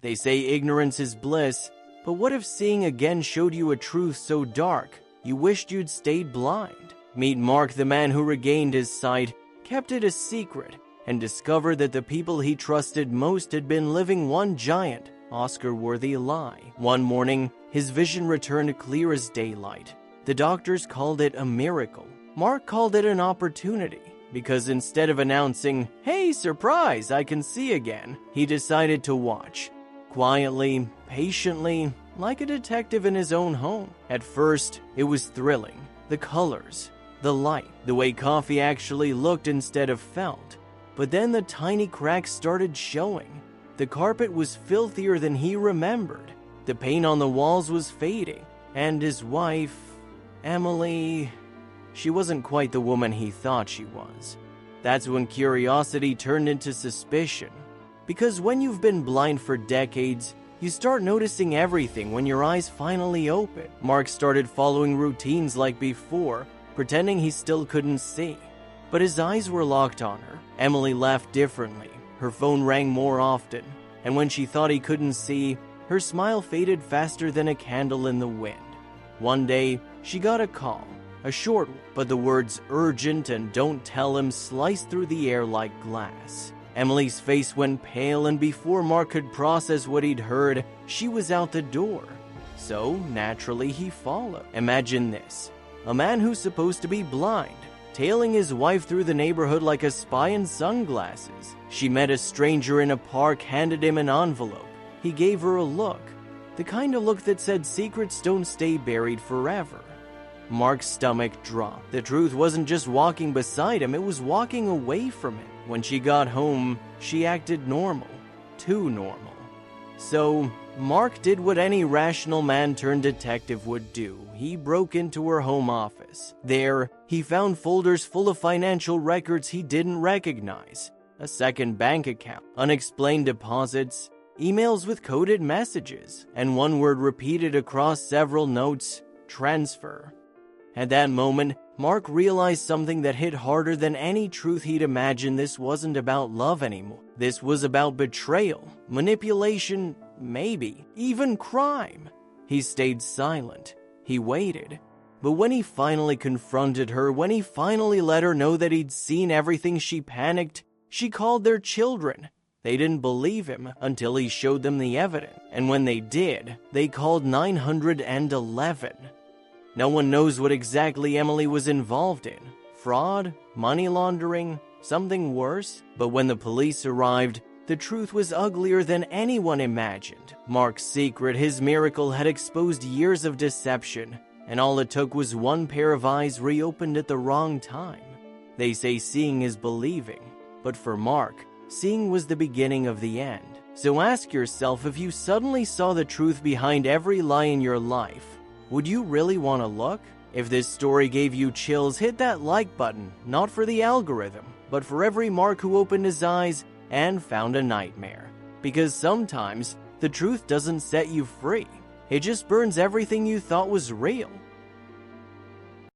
They say ignorance is bliss, but what if seeing again showed you a truth so dark you wished you'd stayed blind? Meet Mark, the man who regained his sight, kept it a secret, and discovered that the people he trusted most had been living one giant, Oscar-worthy lie. One morning, his vision returned clear as daylight. The doctors called it a miracle. Mark called it an opportunity, because instead of announcing, "Hey, surprise, I can see again," he decided to watch. Quietly, patiently, like a detective in his own home. At first, it was thrilling. The colors, the light, the way coffee actually looked instead of felt. But then the tiny cracks started showing. The carpet was filthier than he remembered. The paint on the walls was fading. And his wife, Emily, she wasn't quite the woman he thought she was. That's when curiosity turned into suspicion. Because when you've been blind for decades, you start noticing everything when your eyes finally open. Mark started following routines like before, pretending he still couldn't see. But his eyes were locked on her. Emily laughed differently. Her phone rang more often. And when she thought he couldn't see, her smile faded faster than a candle in the wind. One day, she got a call. A short one, but the words urgent and don't tell him sliced through the air like glass. Emily's face went pale, and before Mark could process what he'd heard, she was out the door. So, naturally, he followed. Imagine this. A man who's supposed to be blind, tailing his wife through the neighborhood like a spy in sunglasses. She met a stranger in a park, handed him an envelope. He gave her a look. The kind of look that said secrets don't stay buried forever. Mark's stomach dropped. The truth wasn't just walking beside him, it was walking away from him. When she got home, she acted normal. Too normal. So, Mark did what any rational man turned detective would do. He broke into her home office. There, he found folders full of financial records he didn't recognize. A second bank account, unexplained deposits, emails with coded messages, and one word repeated across several notes: transfer. At that moment, Mark realized something that hit harder than any truth he'd imagined. This wasn't about love anymore. This was about betrayal, manipulation, maybe even crime. He stayed silent. He waited. But when he finally confronted her, when he finally let her know that he'd seen everything, she panicked. She called their children. They didn't believe him until he showed them the evidence. And when they did, they called 911. No one knows what exactly Emily was involved in. Fraud? Money laundering? Something worse? But when the police arrived, the truth was uglier than anyone imagined. Mark's secret, his miracle, had exposed years of deception, and all it took was one pair of eyes reopened at the wrong time. They say seeing is believing, but for Mark, seeing was the beginning of the end. So ask yourself, if you suddenly saw the truth behind every lie in your life, would you really want to look? If this story gave you chills, hit that like button, not for the algorithm, but for every Mark who opened his eyes and found a nightmare. Because sometimes, the truth doesn't set you free. It just burns everything you thought was real.